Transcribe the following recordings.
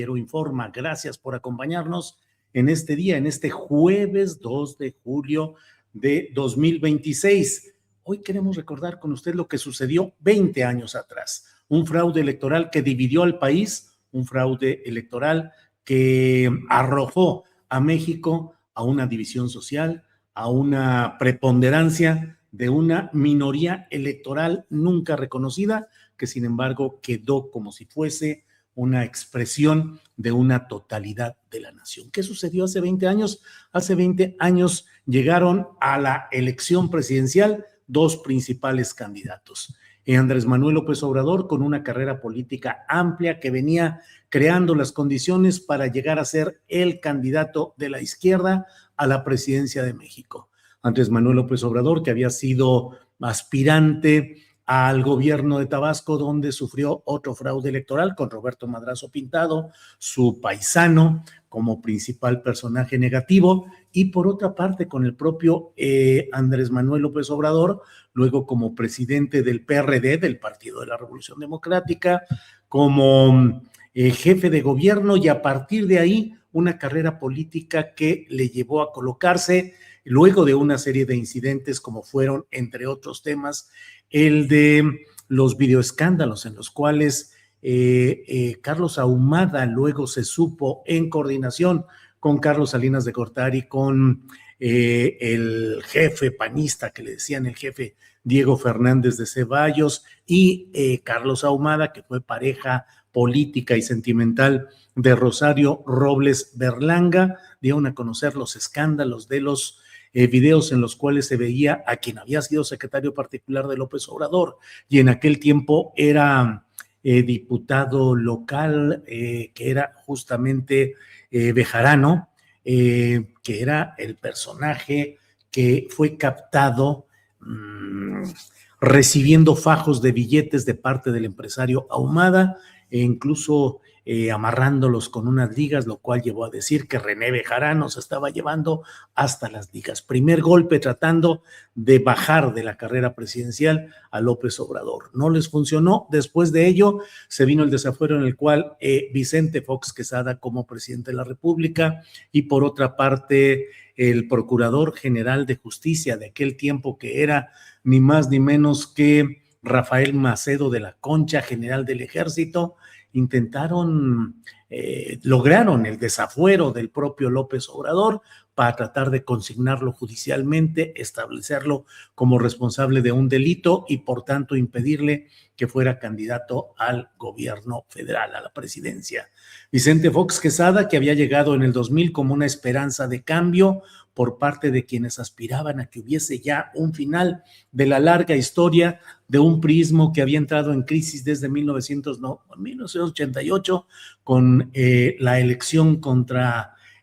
Informa. Gracias por acompañarnos en este día, en este jueves 2 de julio de 2026. Hoy queremos recordar con usted lo que sucedió 20 años atrás. Un fraude electoral que dividió al país, un fraude electoral que arrojó a México a una división social, a una preponderancia de una minoría electoral nunca reconocida, que sin embargo quedó como si fuese una expresión de una totalidad de la nación. ¿Qué sucedió hace 20 años? Hace 20 años llegaron a la elección presidencial dos principales candidatos. Andrés Manuel López Obrador, con una carrera política amplia que venía creando las condiciones para llegar a ser el candidato de la izquierda a la presidencia de México. Andrés Manuel López Obrador, que había sido aspirante al gobierno de Tabasco, donde sufrió otro fraude electoral con Roberto Madrazo Pintado, su paisano, como principal personaje negativo, y por otra parte con el propio Andrés Manuel López Obrador, luego como presidente del PRD, del Partido de la Revolución Democrática, como jefe de gobierno, y a partir de ahí una carrera política que le llevó a colocarse, luego de una serie de incidentes como fueron, entre otros temas, el de los videoescándalos en los cuales Carlos Ahumada luego se supo, en coordinación con Carlos Salinas de Gortari, con el jefe panista, que le decían el jefe Diego Fernández de Ceballos, y Carlos Ahumada, que fue pareja política y sentimental de Rosario Robles Berlanga, dieron a conocer los escándalos de los videos en los cuales se veía a quien había sido secretario particular de López Obrador y en aquel tiempo era diputado local, que era justamente Bejarano, que era el personaje que fue captado recibiendo fajos de billetes de parte del empresario Ahumada, e incluso amarrándolos con unas ligas, lo cual llevó a decir que René Bejarano se estaba llevando hasta las ligas. Primer golpe tratando de bajar de la carrera presidencial a López Obrador. No les funcionó. Después de ello se vino el desafuero en el cual Vicente Fox Quesada como presidente de la República, y por otra parte el procurador general de justicia de aquel tiempo, que era ni más ni menos que Rafael Macedo de la Concha, general del Ejército, lograron el desafuero del propio López Obrador para tratar de consignarlo judicialmente, establecerlo como responsable de un delito y por tanto impedirle que fuera candidato al gobierno federal, a la presidencia. Vicente Fox Quesada, que había llegado en el 2000 como una esperanza de cambio por parte de quienes aspiraban a que hubiese ya un final de la larga historia de un priismo que había entrado en crisis desde 1988 con la elección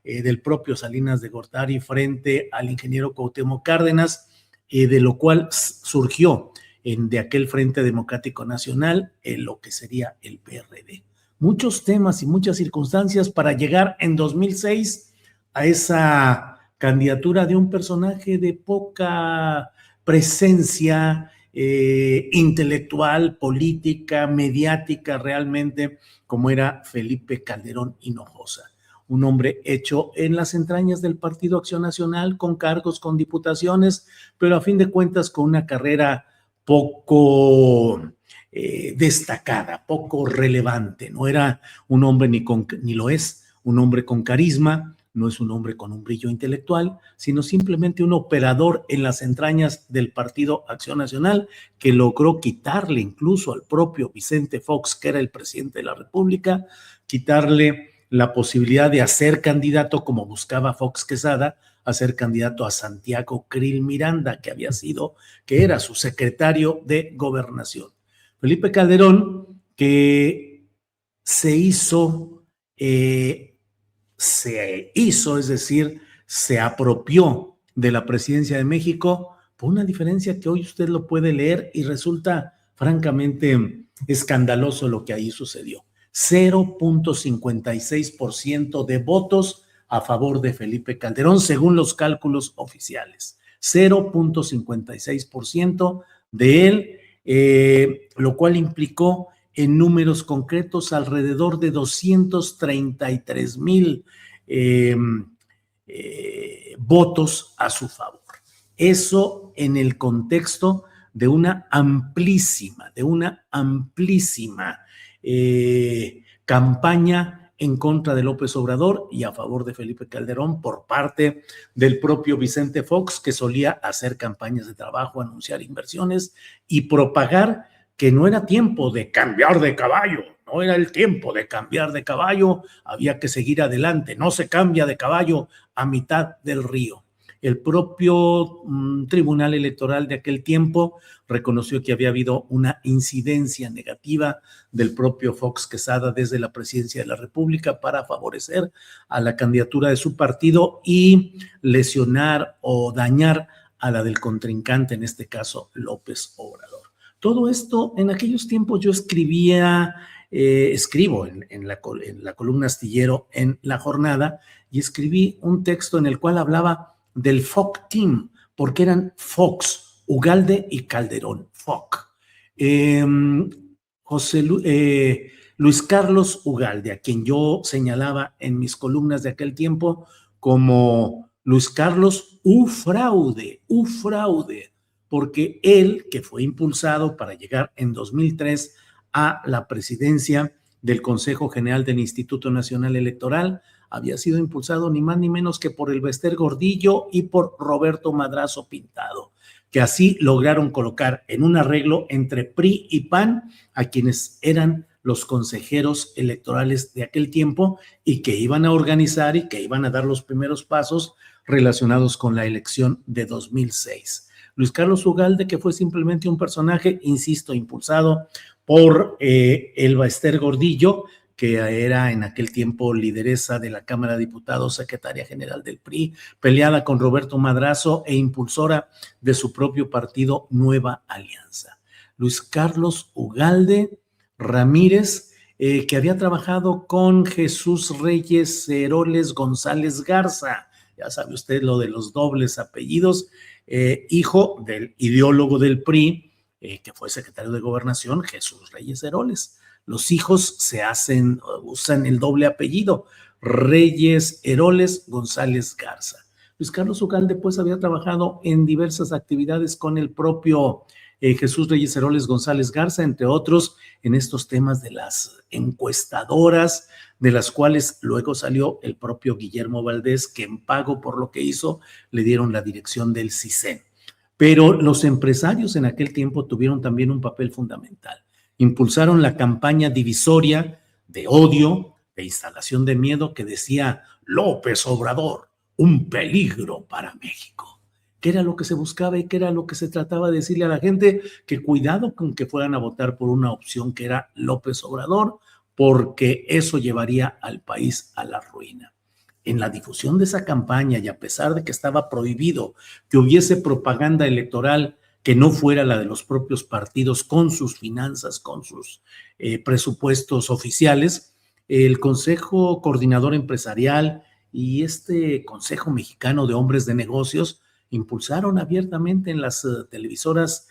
del propio Salinas de Gortari frente al ingeniero Cuauhtémoc Cárdenas, de lo cual surgió de aquel Frente Democrático Nacional lo que sería el PRD. Muchos temas y muchas circunstancias para llegar en 2006 a esa candidatura de un personaje de poca presencia intelectual, política, mediática realmente, como era Felipe Calderón Hinojosa. Un hombre hecho en las entrañas del Partido Acción Nacional, con cargos, con diputaciones, pero a fin de cuentas con una carrera poco destacada, poco relevante. No era un hombre ni lo es, un hombre con carisma, no es un hombre con un brillo intelectual, sino simplemente un operador en las entrañas del Partido Acción Nacional, que logró quitarle incluso al propio Vicente Fox, que era el presidente de la República, quitarle la posibilidad de hacer candidato, como buscaba Fox Quesada, a ser candidato a Santiago Krill Miranda, que era su secretario de Gobernación. Felipe Calderón, que se hizo, es decir, se apropió de la presidencia de México, por una diferencia que hoy usted lo puede leer y resulta francamente escandaloso lo que ahí sucedió. 0.56% de votos a favor de Felipe Calderón, según los cálculos oficiales. 0.56% de él, lo cual implicó en números concretos alrededor de 233,000 votos a su favor. Eso en el contexto de una amplísima campaña en contra de López Obrador y a favor de Felipe Calderón por parte del propio Vicente Fox, que solía hacer campañas de trabajo, anunciar inversiones y propagar que no era tiempo de cambiar de caballo, no era el tiempo de cambiar de caballo, había que seguir adelante, no se cambia de caballo a mitad del río. El propio Tribunal Electoral de aquel tiempo reconoció que había habido una incidencia negativa del propio Fox Quesada desde la presidencia de la República para favorecer a la candidatura de su partido y lesionar o dañar a la del contrincante, en este caso López Obrador. Todo esto, en aquellos tiempos yo escribo en la columna Astillero en La Jornada, y escribí un texto en el cual hablaba del Fox Team, porque eran Fox, Ugalde y Calderón, Fox. Luis Carlos Ugalde, a quien yo señalaba en mis columnas de aquel tiempo como Luis Carlos Ufraude, porque él, que fue impulsado para llegar en 2003 a la presidencia del Consejo General del Instituto Nacional Electoral, había sido impulsado ni más ni menos que por el Bester Gordillo y por Roberto Madrazo Pintado, que así lograron colocar en un arreglo entre PRI y PAN a quienes eran los consejeros electorales de aquel tiempo y que iban a organizar y que iban a dar los primeros pasos relacionados con la elección de 2006. Luis Carlos Ugalde, que fue simplemente un personaje, insisto, impulsado por Elba Ester Gordillo, que era en aquel tiempo lideresa de la Cámara de Diputados, secretaria general del PRI, peleada con Roberto Madrazo e impulsora de su propio partido Nueva Alianza. Luis Carlos Ugalde Ramírez, que había trabajado con Jesús Reyes Heroles González Garza, ya sabe usted lo de los dobles apellidos, hijo del ideólogo del PRI, que fue secretario de Gobernación, Jesús Reyes Heroles. Los hijos usan el doble apellido, Reyes Heroles González Garza. Luis Carlos Ugalde, pues, había trabajado en diversas actividades con el propio Jesús Reyes Heroles González Garza, entre otros, en estos temas de las encuestadoras, de las cuales luego salió el propio Guillermo Valdés, que en pago por lo que hizo le dieron la dirección del CISEN. Pero los empresarios en aquel tiempo tuvieron también un papel fundamental. Impulsaron la campaña divisoria de odio, de instalación de miedo, que decía López Obrador, un peligro para México. ¿Qué era lo que se buscaba y qué era lo que se trataba de decirle a la gente? Que cuidado con que fueran a votar por una opción que era López Obrador, porque eso llevaría al país a la ruina. En la difusión de esa campaña, y a pesar de que estaba prohibido que hubiese propaganda electoral que no fuera la de los propios partidos con sus finanzas, con sus presupuestos oficiales, el Consejo Coordinador Empresarial y este Consejo Mexicano de Hombres de Negocios impulsaron abiertamente en las televisoras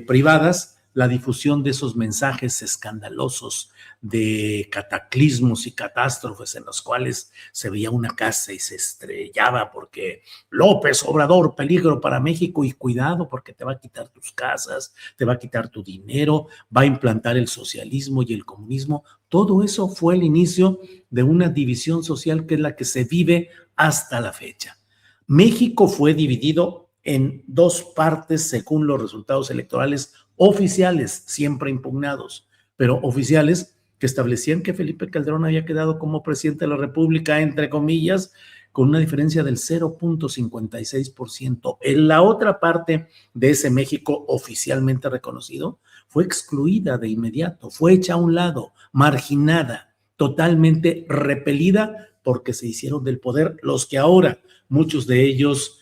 privadas la difusión de esos mensajes escandalosos de cataclismos y catástrofes en los cuales se veía una casa y se estrellaba porque López Obrador, peligro para México, y cuidado porque te va a quitar tus casas, te va a quitar tu dinero, va a implantar el socialismo y el comunismo. Todo eso fue el inicio de una división social que es la que se vive hasta la fecha. México fue dividido en dos partes según los resultados electorales oficiales, siempre impugnados, pero oficiales, que establecían que Felipe Calderón había quedado como presidente de la República, entre comillas, con una diferencia del 0.56%. En la otra parte de ese México oficialmente reconocido fue excluida de inmediato, fue hecha a un lado, marginada, totalmente repelida, porque se hicieron del poder los que ahora, muchos de ellos,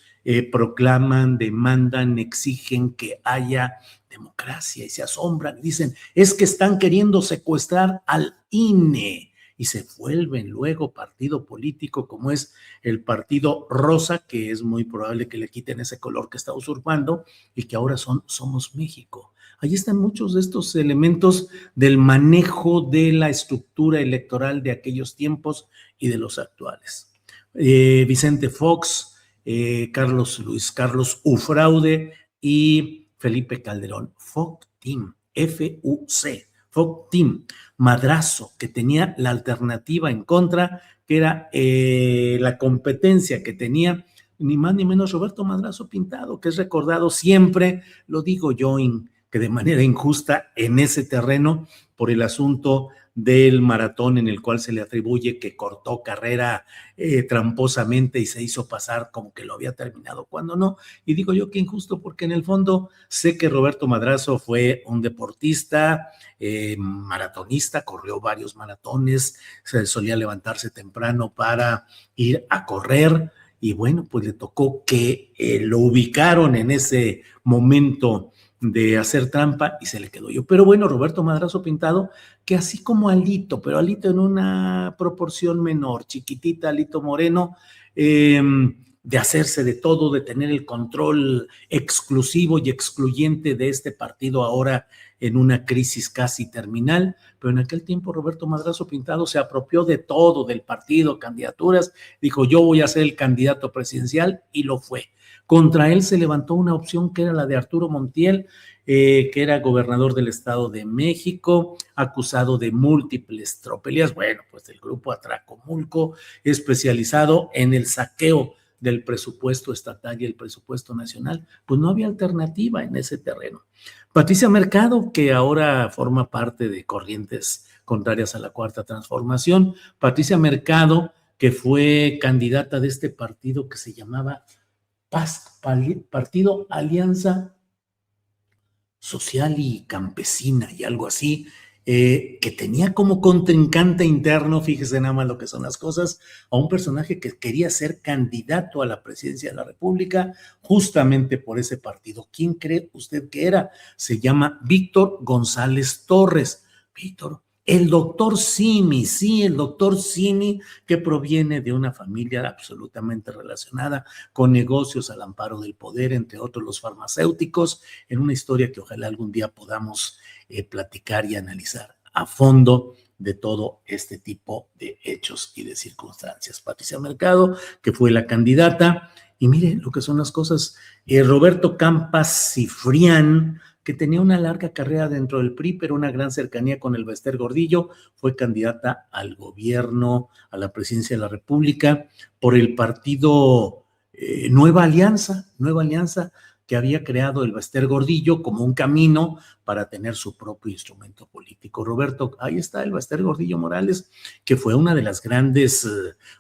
proclaman, demandan, exigen que haya democracia y se asombran y dicen, es que están queriendo secuestrar al INE, y se vuelven luego partido político como es el Partido Rosa, que es muy probable que le quiten ese color que está usurpando y que ahora son Somos México. Ahí están muchos de estos elementos del manejo de la estructura electoral de aquellos tiempos y de los actuales. Vicente Fox, Luis Carlos Ufraude y Felipe Calderón. FOC Team, F-U-C, FOC Team. Madrazo, que tenía la alternativa en contra, que era la competencia que tenía ni más ni menos Roberto Madrazo Pintado, que es recordado siempre, lo digo yo, que de manera injusta en ese terreno por el asunto del maratón en el cual se le atribuye que cortó carrera tramposamente y se hizo pasar como que lo había terminado cuando no. Y digo yo que injusto porque en el fondo sé que Roberto Madrazo fue un deportista, maratonista, corrió varios maratones, se solía levantarse temprano para ir a correr. Y bueno, pues le tocó que lo ubicaron en ese momento de hacer trampa y se le quedó yo. Pero bueno, Roberto Madrazo Pintado, que así como Alito, pero Alito en una proporción menor, chiquitita, Alito Moreno, de hacerse de todo, de tener el control exclusivo y excluyente de este partido ahora en una crisis casi terminal, pero en aquel tiempo Roberto Madrazo Pintado se apropió de todo, del partido, candidaturas, dijo yo voy a ser el candidato presidencial y lo fue. Contra él se levantó una opción que era la de Arturo Montiel, que era gobernador del Estado de México, acusado de múltiples tropelías, bueno, pues el grupo Atracomulco, especializado en el saqueo del presupuesto estatal y el presupuesto nacional, pues no había alternativa en ese terreno. Patricia Mercado, que ahora forma parte de corrientes contrarias a la Cuarta Transformación, Patricia Mercado, que fue candidata de este partido que se llamaba Partido Alianza Social y Campesina y algo así, que tenía como contrincante interno, fíjese nada más lo que son las cosas, a un personaje que quería ser candidato a la presidencia de la República justamente por ese partido. ¿Quién cree usted que era? Se llama Víctor González Torres. Víctor, el doctor Simi, sí, el doctor Simi, que proviene de una familia absolutamente relacionada con negocios al amparo del poder, entre otros los farmacéuticos, en una historia que ojalá algún día podamos platicar y analizar a fondo de todo este tipo de hechos y de circunstancias. Patricia Mercado, que fue la candidata, y mire lo que son las cosas, Roberto Campas Cifrián, que tenía una larga carrera dentro del PRI, pero una gran cercanía con el Bester Gordillo, fue candidata al gobierno, a la presidencia de la República, por el partido Nueva Alianza, que había creado el Bester Gordillo como un camino para tener su propio instrumento político. Roberto, ahí está el Bester Gordillo Morales, que fue una de las grandes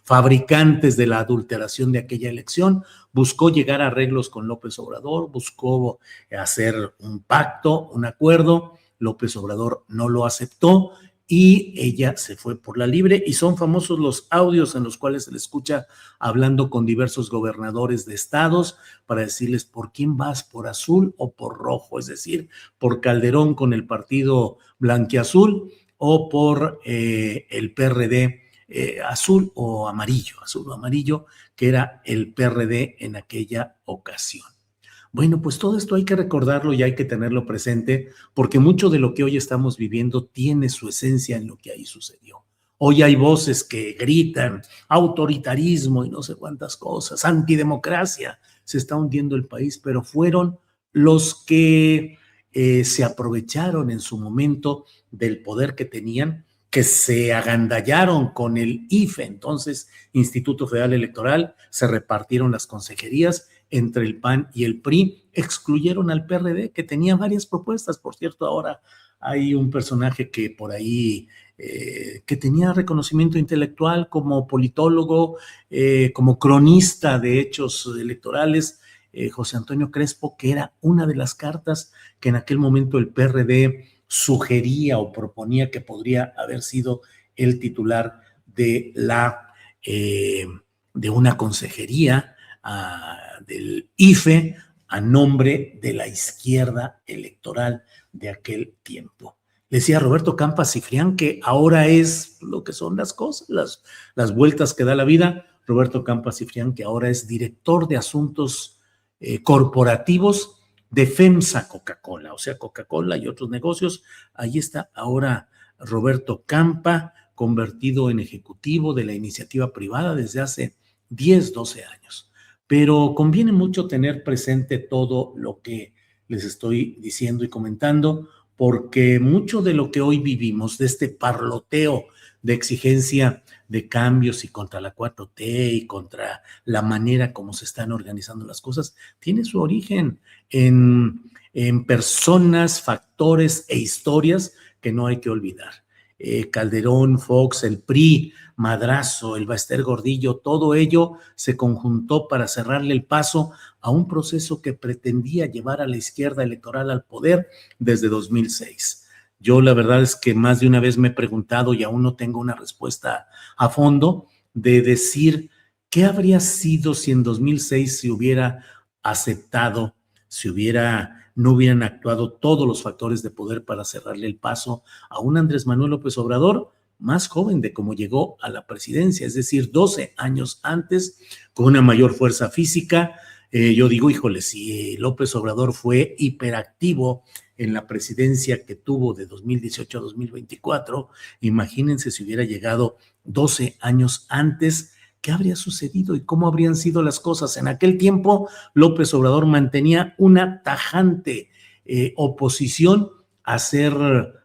fabricantes de la adulteración de aquella elección, buscó llegar a arreglos con López Obrador, buscó hacer un pacto, un acuerdo, López Obrador no lo aceptó y ella se fue por la libre, y son famosos los audios en los cuales se le escucha hablando con diversos gobernadores de estados para decirles por quién vas, por azul o por rojo, es decir, por Calderón con el partido blanquiazul o por el PRD azul o amarillo, que era el PRD en aquella ocasión. Bueno, pues todo esto hay que recordarlo y hay que tenerlo presente, porque mucho de lo que hoy estamos viviendo tiene su esencia en lo que ahí sucedió. Hoy hay voces que gritan autoritarismo y no sé cuántas cosas, antidemocracia, se está hundiendo el país, pero fueron los que se aprovecharon en su momento del poder que tenían, que se agandallaron con el IFE, entonces Instituto Federal Electoral, se repartieron las consejerías entre el PAN y el PRI, excluyeron al PRD, que tenía varias propuestas. Por cierto, ahora hay un personaje que por ahí, que tenía reconocimiento intelectual como politólogo, como cronista de hechos electorales, José Antonio Crespo, que era una de las cartas que en aquel momento el PRD sugería o proponía que podría haber sido el titular de de una consejería del IFE a nombre de la izquierda electoral de aquel tiempo. Decía Roberto Campas Cifrián que ahora es lo que son las cosas, las vueltas que da la vida. Roberto Campas Cifrián, que ahora es director de asuntos corporativos de FEMSA Coca-Cola, o sea, Coca-Cola y otros negocios. Ahí está ahora Roberto Campa, convertido en ejecutivo de la iniciativa privada desde hace 10, 12 años. Pero conviene mucho tener presente todo lo que les estoy diciendo y comentando, porque mucho de lo que hoy vivimos, de este parloteo de exigencia de cambios y contra la 4T y contra la manera como se están organizando las cosas, tiene su origen en personas, factores e historias que no hay que olvidar. Calderón, Fox, el PRI, Madrazo, el Baester Gordillo, todo ello se conjuntó para cerrarle el paso a un proceso que pretendía llevar a la izquierda electoral al poder desde 2006. Yo la verdad es que más de una vez me he preguntado y aún no tengo una respuesta a fondo de decir qué habría sido si en 2006 se hubiera aceptado, no hubieran actuado todos los factores de poder para cerrarle el paso a un Andrés Manuel López Obrador más joven de cómo llegó a la presidencia, es decir, 12 años antes, con una mayor fuerza física. Yo digo, híjole, si López Obrador fue hiperactivo en la presidencia que tuvo de 2018 a 2024, imagínense si hubiera llegado 12 años antes, ¿qué habría sucedido y cómo habrían sido las cosas? En aquel tiempo, López Obrador mantenía una tajante oposición a hacer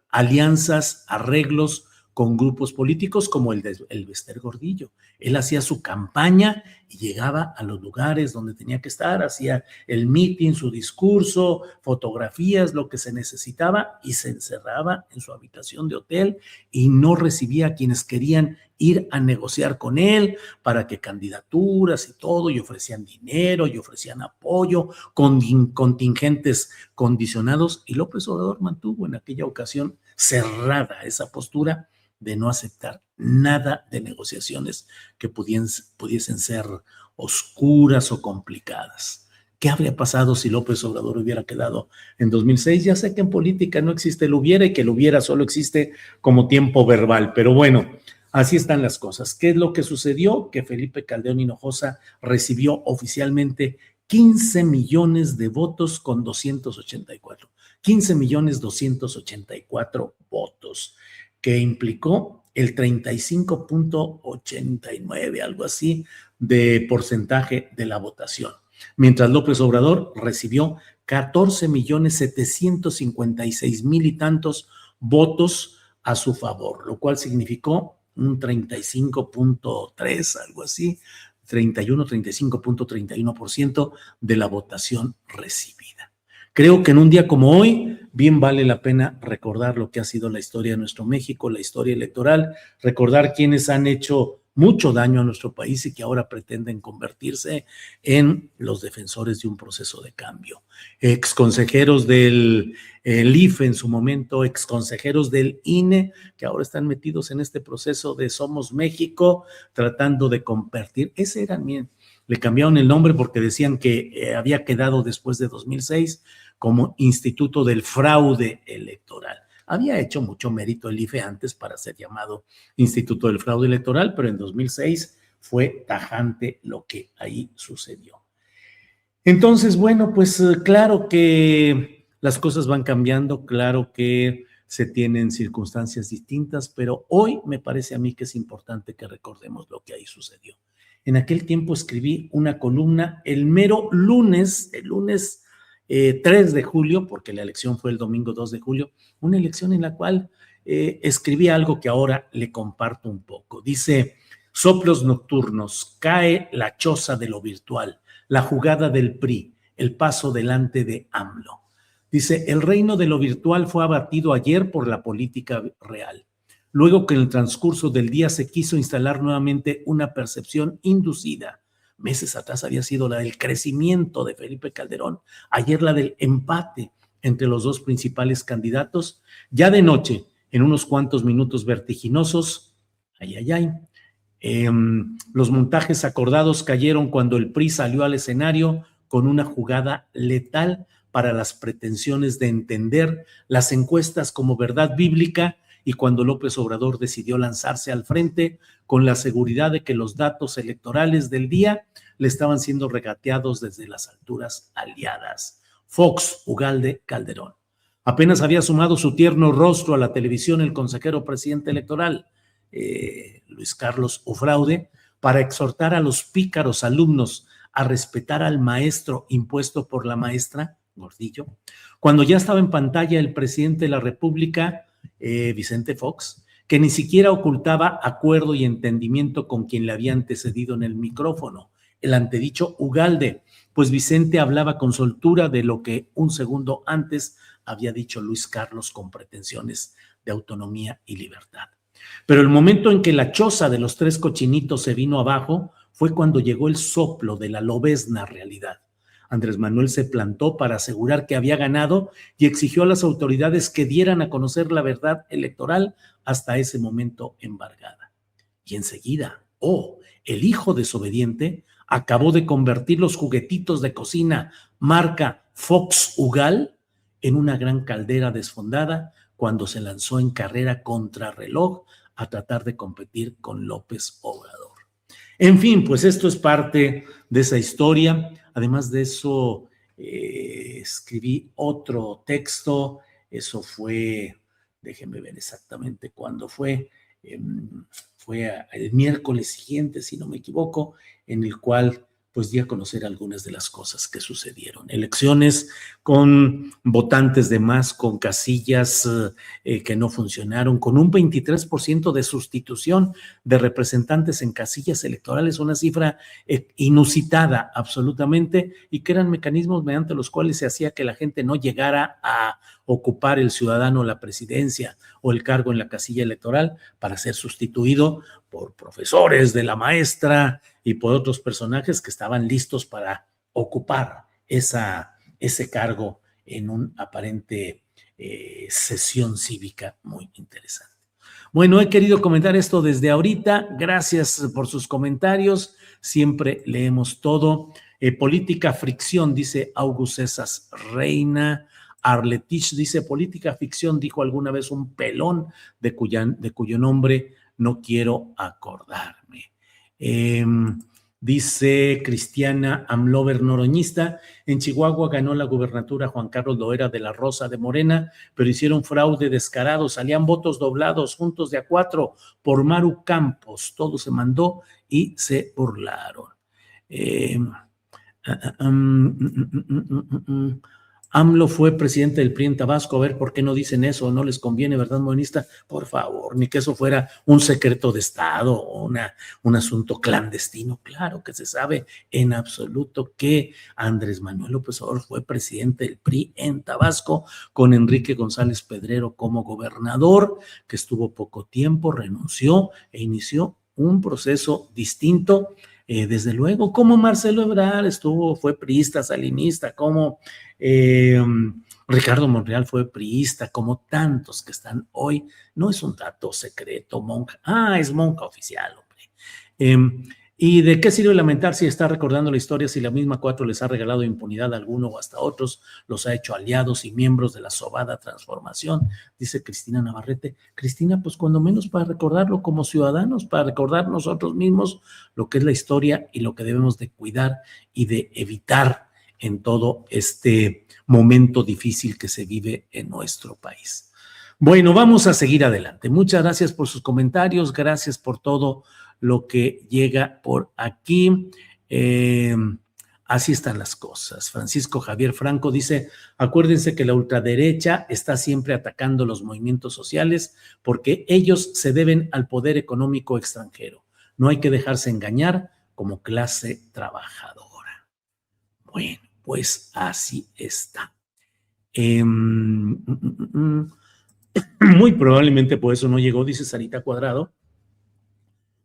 alianzas, arreglos con grupos políticos como el Baester Gordillo. Él hacía su campaña y llegaba a los lugares donde tenía que estar, hacía el meeting, su discurso, fotografías, lo que se necesitaba, y se encerraba en su habitación de hotel y no recibía a quienes querían ir a negociar con él para que candidaturas y todo, y ofrecían dinero, y ofrecían apoyo, con contingentes condicionados, y López Obrador mantuvo en aquella ocasión cerrada esa postura de no aceptar nada de negociaciones que pudiesen ser oscuras o complicadas. ¿Qué habría pasado si López Obrador hubiera quedado en 2006? Ya sé que en política no existe el hubiera y que el hubiera solo existe como tiempo verbal, pero bueno, así están las cosas. ¿Qué es lo que sucedió? Que Felipe Calderón Hinojosa recibió oficialmente 15 millones de votos con 284. 15 millones 284 votos, que implicó el 35.89, algo así, de porcentaje de la votación. Mientras López Obrador recibió 14 millones 756 mil y tantos votos a su favor, lo cual significó un 35.3, algo así, 35.31% de la votación recibida. Creo que en un día como hoy, bien vale la pena recordar lo que ha sido la historia de nuestro México, la historia electoral, recordar quienes han hecho mucho daño a nuestro país y que ahora pretenden convertirse en los defensores de un proceso de cambio. Exconsejeros del IFE en su momento, exconsejeros del INE, que ahora están metidos en este proceso de Somos México, tratando de convertir, ese era bien. Le cambiaron el nombre porque decían que había quedado después de 2006 como Instituto del Fraude Electoral. Había hecho mucho mérito el IFE antes para ser llamado Instituto del Fraude Electoral, pero en 2006 fue tajante lo que ahí sucedió. Entonces, bueno, pues claro que las cosas van cambiando, claro que se tienen circunstancias distintas, pero hoy me parece a mí que es importante que recordemos lo que ahí sucedió. En aquel tiempo escribí una columna el mero lunes, el lunes 3 de julio, porque la elección fue el domingo 2 de julio, una elección en la cual escribí algo que ahora le comparto un poco. Dice: soplos nocturnos, cae la choza de lo virtual, la jugada del PRI, el paso delante de AMLO. Dice: el reino de lo virtual fue abatido ayer por la política real. Luego que en el transcurso del día se quiso instalar nuevamente una percepción inducida. Meses atrás había sido la del crecimiento de Felipe Calderón, ayer la del empate entre los dos principales candidatos. Ya de noche, en unos cuantos minutos vertiginosos, los montajes acordados cayeron cuando el PRI salió al escenario con una jugada letal para las pretensiones de entender las encuestas como verdad bíblica, y cuando López Obrador decidió lanzarse al frente con la seguridad de que los datos electorales del día le estaban siendo regateados desde las alturas aliadas. Fox Ugalde Calderón. Apenas había sumado su tierno rostro a la televisión el consejero presidente electoral, Luis Carlos Ufraude, para exhortar a los pícaros alumnos a respetar al maestro impuesto por la maestra Gordillo. Cuando ya estaba en pantalla el presidente de la República, Vicente Fox, que ni siquiera ocultaba acuerdo y entendimiento con quien le había antecedido en el micrófono, el antedicho Ugalde, pues Vicente hablaba con soltura de lo que un segundo antes había dicho Luis Carlos con pretensiones de autonomía y libertad. Pero el momento en que la choza de los tres cochinitos se vino abajo fue cuando llegó el soplo de la lobezna realidad. Andrés Manuel se plantó para asegurar que había ganado y exigió a las autoridades que dieran a conocer la verdad electoral hasta ese momento embargada. Y enseguida, el hijo desobediente acabó de convertir los juguetitos de cocina marca Fox Ugal en una gran caldera desfondada cuando se lanzó en carrera contrarreloj a tratar de competir con López Obrador. En fin, pues esto es parte de esa historia. Además de eso, escribí otro texto. Eso fue, déjenme ver exactamente cuándo fue. Fue el miércoles siguiente, si no me equivoco, en el cual pues di a conocer algunas de las cosas que sucedieron. Elecciones con votantes de más, con casillas que no funcionaron, con un 23% de sustitución de representantes en casillas electorales, una cifra inusitada absolutamente, y que eran mecanismos mediante los cuales se hacía que la gente no llegara a ocupar el ciudadano la presidencia o el cargo en la casilla electoral para ser sustituido por profesores de la maestra y por otros personajes que estaban listos para ocupar ese cargo en un aparente sesión cívica muy interesante. Bueno, he querido comentar esto desde ahorita. Gracias por sus comentarios. Siempre leemos todo. Política fricción, dice August César Reina. Arletich dice, política ficción, dijo alguna vez un pelón de cuyo nombre no quiero acordarme. Dice Cristiana Amlover Noroñista, en Chihuahua ganó la gubernatura Juan Carlos Loera de la Rosa de Morena, pero hicieron fraude descarado, salían votos doblados, juntos de a 4 por Maru Campos, todo se mandó y se burlaron. AMLO fue presidente del PRI en Tabasco, a ver por qué no dicen eso, no les conviene, ¿verdad, morenista? Por favor, ni que eso fuera un secreto de Estado o un asunto clandestino. Claro que se sabe en absoluto que Andrés Manuel López Obrador fue presidente del PRI en Tabasco con Enrique González Pedrero como gobernador, que estuvo poco tiempo, renunció e inició un proceso distinto. Desde luego, como Marcelo Ebrard fue priista, salinista, como Ricardo Monreal fue priista, como tantos que están hoy. No es un dato secreto, monja. Es monja oficial, hombre. ¿Y de qué sirve lamentar si está recordando la historia si la misma 4 les ha regalado impunidad a alguno o hasta otros, los ha hecho aliados y miembros de la sobada transformación? Dice Cristina Navarrete. Cristina, pues cuando menos para recordarlo como ciudadanos, para recordar nosotros mismos lo que es la historia y lo que debemos de cuidar y de evitar en todo este momento difícil que se vive en nuestro país. Bueno, vamos a seguir adelante. Muchas gracias por sus comentarios, gracias por todo lo que llega por aquí. Así están las cosas. Francisco Javier Franco dice, acuérdense que la ultraderecha está siempre atacando los movimientos sociales porque ellos se deben al poder económico extranjero. No hay que dejarse engañar como clase trabajadora. Bueno, pues así está. Muy probablemente por eso no llegó, dice Sarita Cuadrado,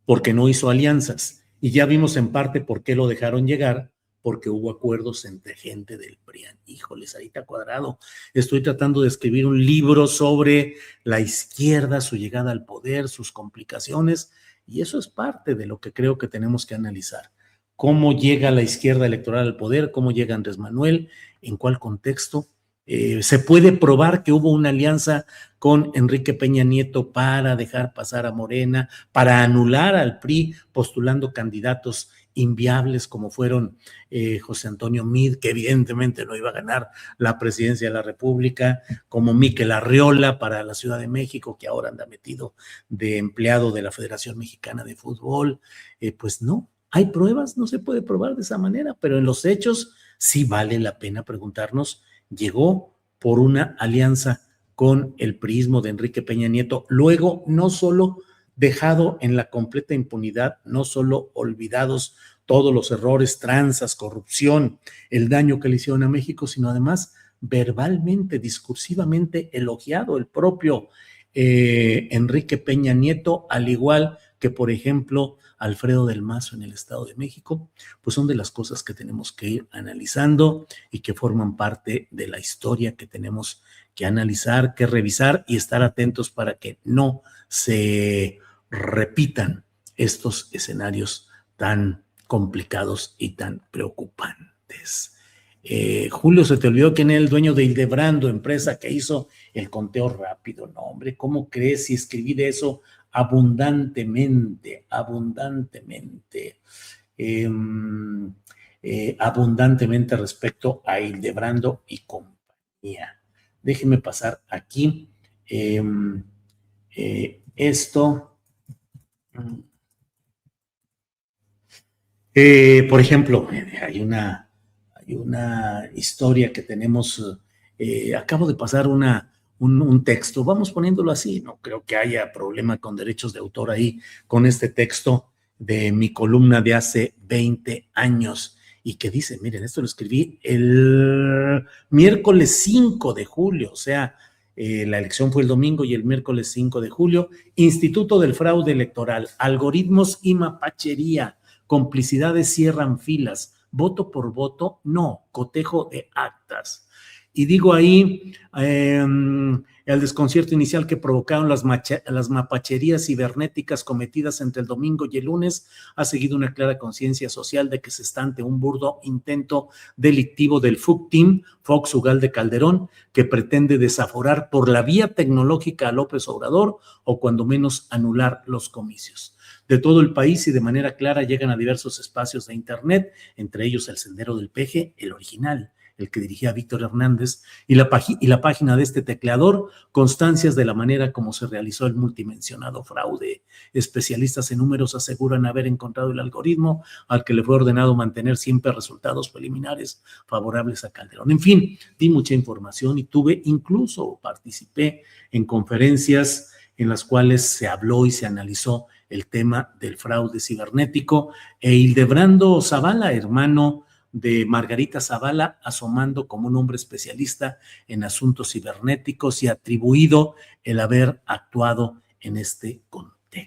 porque no hizo alianzas. Y ya vimos en parte por qué lo dejaron llegar, porque hubo acuerdos entre gente del PRIAN. Híjole, Sarita Cuadrado, estoy tratando de escribir un libro sobre la izquierda, su llegada al poder, sus complicaciones, y eso es parte de lo que creo que tenemos que analizar. Cómo llega la izquierda electoral al poder, cómo llega Andrés Manuel, en cuál contexto, se puede probar que hubo una alianza con Enrique Peña Nieto para dejar pasar a Morena, para anular al PRI postulando candidatos inviables como fueron José Antonio Meade, que evidentemente no iba a ganar la presidencia de la República, como Miquel Arriola para la Ciudad de México, que ahora anda metido de empleado de la Federación Mexicana de Fútbol. Pues no, hay pruebas, no se puede probar de esa manera, pero en los hechos sí vale la pena preguntarnos, llegó por una alianza con el priismo de Enrique Peña Nieto, luego no solo dejado en la completa impunidad, no solo olvidados todos los errores, tranzas, corrupción, el daño que le hicieron a México, sino además verbalmente, discursivamente elogiado el propio Enrique Peña Nieto, al igual que, por ejemplo, Alfredo del Mazo en el Estado de México, pues son de las cosas que tenemos que ir analizando y que forman parte de la historia que tenemos que analizar, que revisar y estar atentos para que no se repitan estos escenarios tan complicados y tan preocupantes. Julio, se te olvidó quién era el dueño de Hildebrando, empresa que hizo el conteo rápido. No, hombre, ¿cómo crees si escribí de eso abundantemente, abundantemente respecto a Hildebrando y compañía? Déjeme pasar aquí esto. Por ejemplo, hay una historia que tenemos, acabo de pasar un texto, vamos poniéndolo así, no creo que haya problema con derechos de autor ahí, con este texto de mi columna de hace 20 años y que dice, miren, esto lo escribí el miércoles 5 de julio, o sea, la elección fue el domingo y el miércoles 5 de julio, Instituto del Fraude Electoral, algoritmos y mapachería, complicidades cierran filas, voto por voto, no, cotejo de actas. Y digo ahí, el desconcierto inicial que provocaron las mapacherías cibernéticas cometidas entre el domingo y el lunes ha seguido una clara conciencia social de que se está ante un burdo intento delictivo del FUC-Team, Fox Ugalde Calderón, que pretende desaforar por la vía tecnológica a López Obrador o cuando menos anular los comicios. De todo el país y de manera clara llegan a diversos espacios de internet, entre ellos el Sendero del Peje, el original, el que dirigía Víctor Hernández, y la página de este tecleador, constancias de la manera como se realizó el multimensionado fraude. Especialistas en números aseguran haber encontrado el algoritmo al que le fue ordenado mantener siempre resultados preliminares favorables a Calderón. En fin, di mucha información y participé en conferencias en las cuales se habló y se analizó el tema del fraude cibernético, e Hildebrando Zavala, hermano de Margarita Zavala, asomando como un hombre especialista en asuntos cibernéticos y atribuido el haber actuado en este contexto.